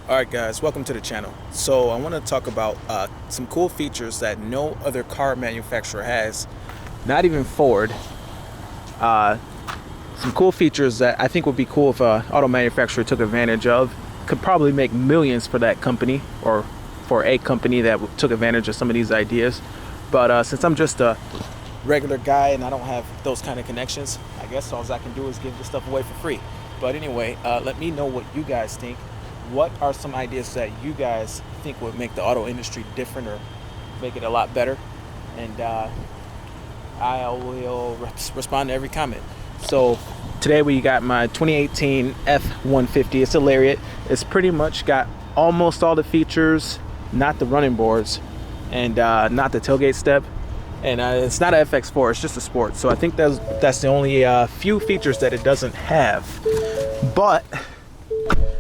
Alright guys, welcome to the channel. So I want to talk about some cool features that no other car manufacturer has, not even Ford. Some cool features that I think would be cool if an auto manufacturer took advantage of. Could probably make millions for that company, or for a company that took advantage of some of these ideas. But since I'm just a regular guy and I don't have those kind of connections, I guess all I can do is give this stuff away for free. But anyway, let me know what you guys think. What are some ideas that you guys think would make the auto industry different or make it a lot better? And I will respond to every comment. So today we got my 2018 F-150. It's a Lariat. It's pretty much got almost all the features, not the running boards and not the tailgate step. And it's not an FX4, it's just a sport. So I think that's the only few features that it doesn't have. But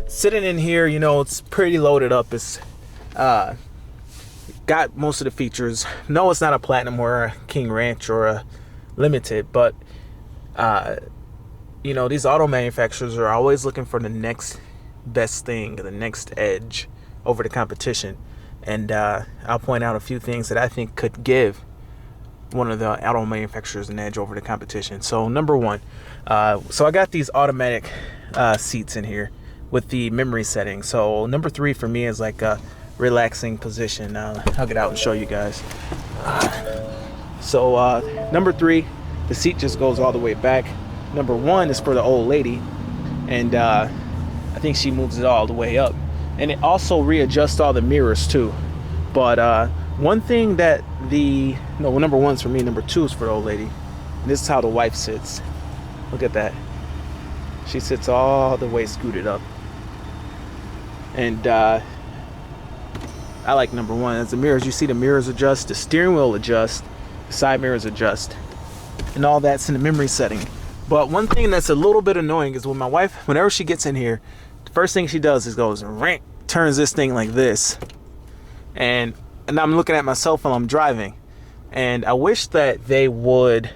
sitting in here, you know, it's pretty loaded up. It's got most of the features. No, it's not a Platinum or a King Ranch or a Limited, but you know, these auto manufacturers are always looking for the next best thing, the next edge over the competition. And I'll point out a few things that I think could give one of the auto manufacturers an edge over the competition. So number one, so I got these automatic seats in here with the memory setting. So number 3 for me is like a relaxing position. I'll get out and show you guys. So number 3, the seat just goes all the way back. Number 1 is for the old lady, and I think she moves it all the way up. And it also readjusts all the mirrors too. But one thing that number 1's for me, number 2 is for the old lady. And this is how the wife sits. Look at that. She sits all the way scooted up. And I like number 1. As the mirrors, you see the mirrors adjust, the steering wheel adjust, the side mirrors adjust, and all that's in the memory setting. But one thing that's a little bit annoying is when my wife, whenever she gets in here, the first thing she does is goes rank, turns this thing like this. And I'm looking at myself while I'm driving. And I wish that they would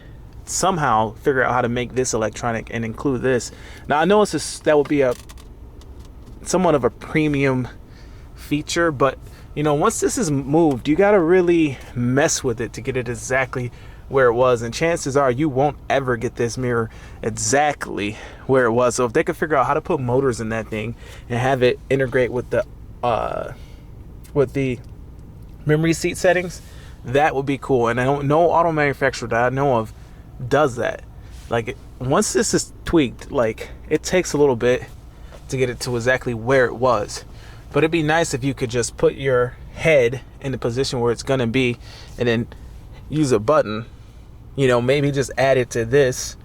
somehow figure out how to make this electronic and include this. Now I know that would be a somewhat of a premium feature, but you know, once this is moved, you got to really mess with it to get it exactly where it was, and chances are you won't ever get this mirror exactly where it was. So if they could figure out how to put motors in that thing and have it integrate with the memory seat settings, that would be cool. And I don't know auto manufacturer that I know of does that. Like, once this is tweaked, like, it takes a little bit to get it to exactly where it was. But it'd be nice if you could just put your head in the position where it's gonna be and then use a button, you know, maybe just add it to this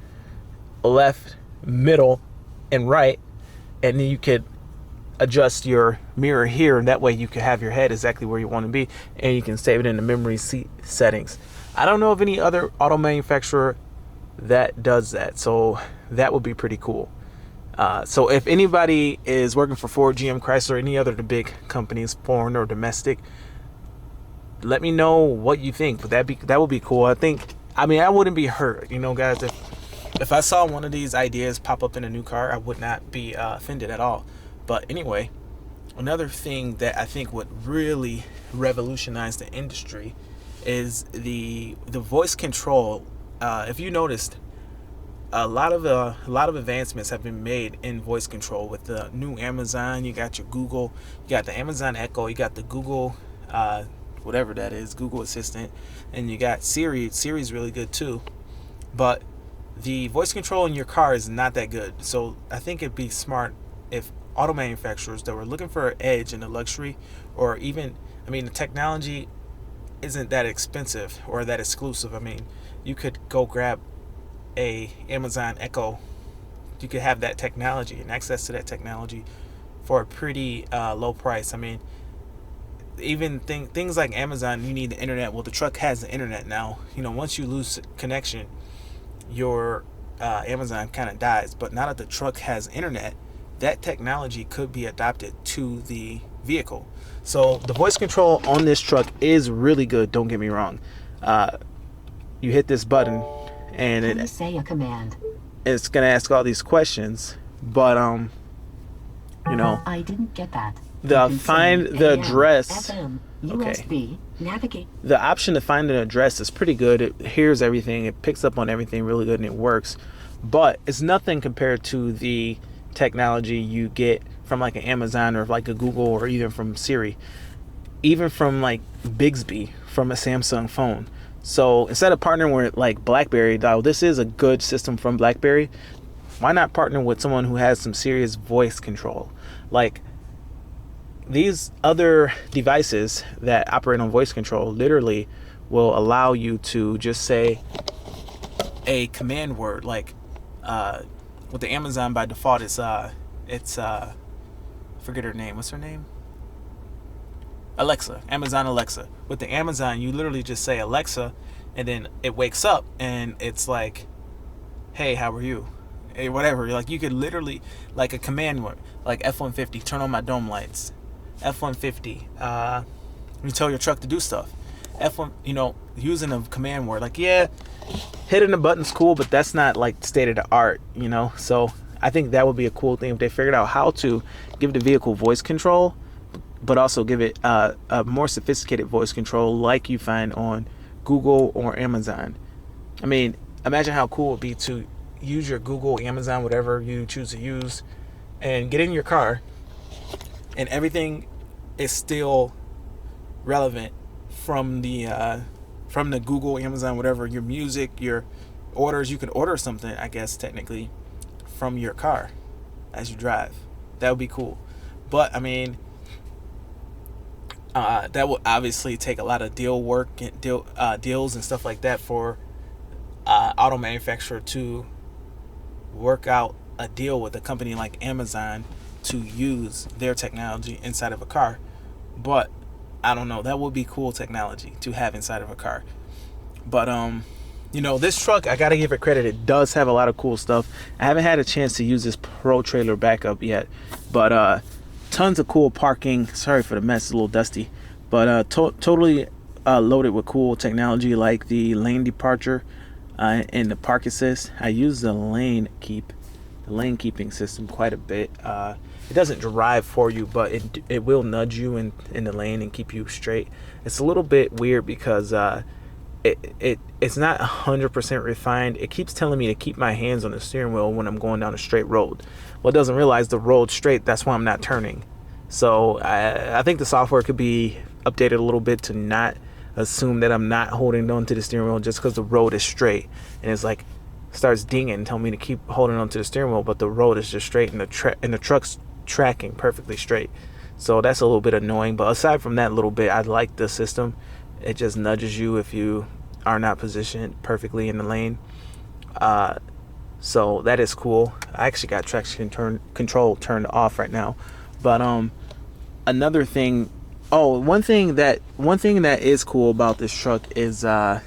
left, middle, and right, and then you could adjust your mirror here, and that way you can have your head exactly where you want to be, and you can save it in the memory seat settings. I don't know of any other auto manufacturer that does that, so that would be pretty cool. So if anybody is working for Ford, GM, Chrysler, any other of the big companies, foreign or domestic, let me know what you think. But that would be cool. I mean, I wouldn't be hurt, you know, guys. If I saw one of these ideas pop up in a new car, I would not be offended at all. But anyway, another thing that I think would really revolutionize the industry is the voice control. If you noticed, a lot of advancements have been made in voice control with the new Amazon. You got your Google, you got the Amazon Echo, you got the Google whatever that is, Google Assistant, and you got Siri. Siri's really good too, but the voice control in your car is not that good. So I think it'd be smart if auto manufacturers that were looking for an edge in the luxury, or even, I mean, the technology isn't that expensive or that exclusive. I mean, you could go grab a Amazon Echo, you could have that technology and access to that technology for a pretty low price. I mean, even things like Amazon, you need the internet. Well, the truck has the internet now. You know, once you lose connection, your Amazon kind of dies. But now that the truck has internet, that technology could be adopted to the vehicle. So the voice control on this truck is really good, don't get me wrong. You hit this button and say a command. It's gonna ask all these questions, but you know. I didn't get that. The find the address. FM, Okay. USB, navigate. The option to find an address is pretty good. It hears everything. It picks up on everything really good, and it works. But it's nothing compared to the technology you get from like an Amazon or like a Google or even from Siri, even from like Bixby from a Samsung phone. So instead of partnering with like BlackBerry, though this is a good system from BlackBerry, why not partner with someone who has some serious voice control? Like these other devices that operate on voice control literally will allow you to just say a command word. Like with the Amazon by default, it's forget her name. What's her name? Alexa. Amazon Alexa. With the Amazon, you literally just say Alexa, and then it wakes up and it's like, hey, how are you? Hey, whatever. Like you could literally, like a command word, like F-150, turn on my dome lights. F-150, you tell your truck to do stuff. F1, using a command word. Like, yeah, hitting the button's cool, but that's not like state of the art, So I think that would be a cool thing if they figured out how to give the vehicle voice control, but also give it a more sophisticated voice control like you find on Google or Amazon. I mean, imagine how cool it would be to use your Google, Amazon, whatever you choose to use, and get in your car, and everything is still relevant from the Google, Amazon, whatever, your music, your orders. You could order something, I guess, technically, from your car as you drive. That would be cool. But, I mean, that would obviously take a lot of deals and stuff like that for auto manufacturer to work out a deal with a company like Amazon to use their technology inside of a car. But I don't know, that would be cool technology to have inside of a car. But this truck, I gotta give it credit, it does have a lot of cool stuff. I haven't had a chance to use this Pro Trailer backup yet, but tons of cool parking. Sorry for the mess, it's a little dusty, but totally loaded with cool technology like the lane departure and the park assist. I use the lane keeping system quite a bit. It doesn't drive for you, but it will nudge you in the lane and keep you straight. It's a little bit weird because it's not 100% refined. It keeps telling me to keep my hands on the steering wheel when I'm going down a straight road. Well, it doesn't realize the road's straight. That's why I'm not turning. So I think the software could be updated a little bit to not assume that I'm not holding on to the steering wheel just because the road is straight. And it's like starts dinging and telling me to keep holding on to the steering wheel, but the road is just straight and the truck's tracking perfectly straight. So that's a little bit annoying. But aside from that little bit, I like the system. It just nudges you if you are not positioned perfectly in the lane. So that is cool. I actually got traction control turned off right now. But another thing, one thing that is cool about this truck is the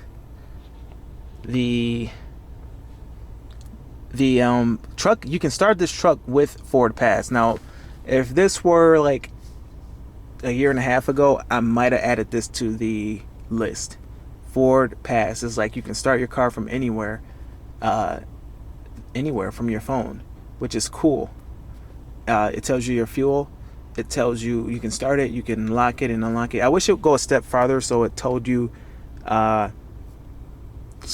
truck. You can start this truck with Ford Pass. Now, if this were like a year and a half ago, I might have added this to the list. Ford Pass is like you can start your car from anywhere from your phone, which is cool. It tells you your fuel. It tells you you can start it, you can lock it and unlock it. I wish it would go a step farther, so it told you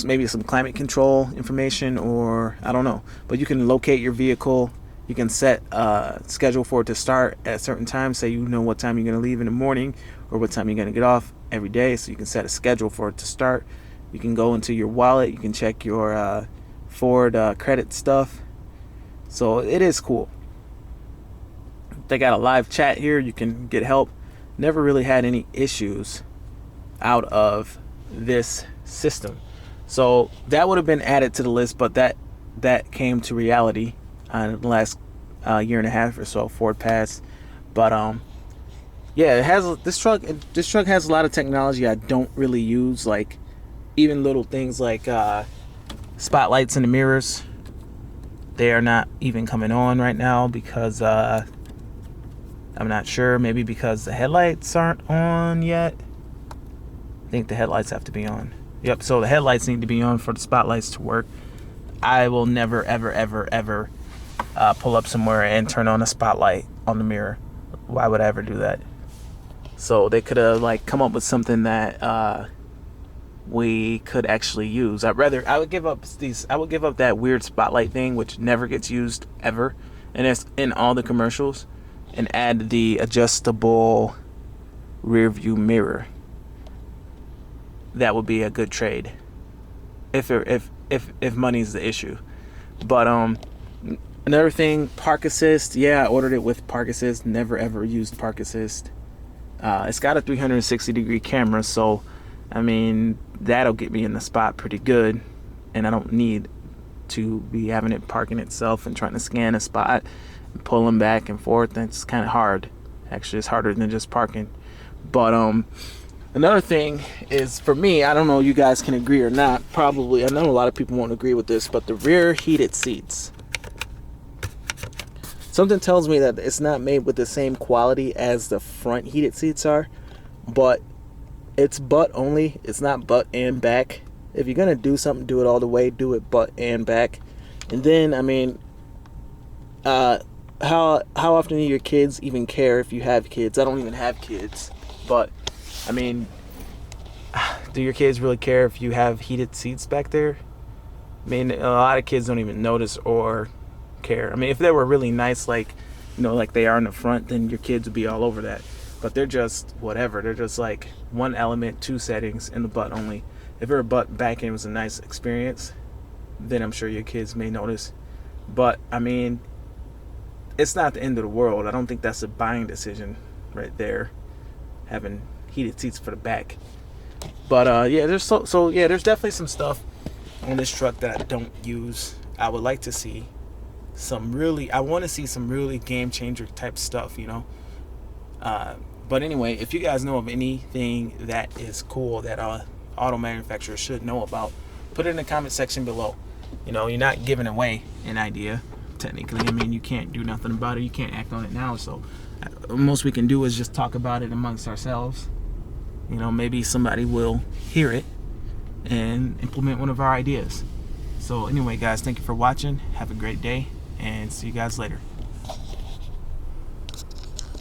maybe some climate control information, or I don't know. But you can locate your vehicle. You can set a schedule for it to start at certain times. Say you know what time you're going to leave in the morning or what time you're going to get off every day. So you can set a schedule for it to start. You can go into your wallet. You can check your Ford credit stuff. So it is cool. They got a live chat here. You can get help. Never really had any issues out of this system. So that would have been added to the list, but that came to reality in the last year and a half or so, Ford Pass. But yeah, it has this truck has a lot of technology I don't really use, like even little things like spotlights in the mirrors. They are not even coming on right now because I'm not sure, maybe because the headlights aren't on yet. I think the headlights have to be on. Yep, so the headlights need to be on for the spotlights to work. I will never, ever, ever, ever pull up somewhere and turn on a spotlight on the mirror. Why would I ever do that? So they could have like come up with something that we could actually use. I would give up that weird spotlight thing, which never gets used ever, and it's in all the commercials, and add the adjustable rear view mirror. That would be a good trade if money's the issue. But another thing, park assist. Yeah, I ordered it with park assist. Never ever used park assist. It's got a 360-degree camera, so I mean that'll get me in the spot pretty good, and I don't need to be having it parking itself and trying to scan a spot and pulling back and forth. That's kind of hard. Actually, it's harder than just parking. But another thing is, for me, I don't know, you guys can agree or not. Probably, I know a lot of people won't agree with this, but the rear heated seats. Something tells me that it's not made with the same quality as the front heated seats are, but it's butt only. It's not butt and back. If you're gonna do something, do it all the way. Do it butt and back. And then, I mean, how often do your kids even care if you have kids? I don't even have kids, but I mean, do your kids really care if you have heated seats back there? I mean, a lot of kids don't even notice or care. I mean, if they were really nice, like, you know, like they are in the front, then your kids would be all over that. But they're just whatever. They're just like one element, two settings, in the butt only. If your butt back end was a nice experience, then I'm sure your kids may notice. But I mean, it's not the end of the world. I don't think that's a buying decision right there, having heated seats for the back. But yeah, there's there's definitely some stuff on this truck that I don't use. I would like to see I want to see some really game changer type stuff, you know. But anyway, if you guys know of anything that is cool that auto manufacturers should know about, put it in the comment section below. You know, you're not giving away an idea technically. I mean, you can't do nothing about it. You can't act on it now. So most we can do is just talk about it amongst ourselves. You know, maybe somebody will hear it and implement one of our ideas. So anyway, guys, thank you for watching. Have a great day, and see you guys later.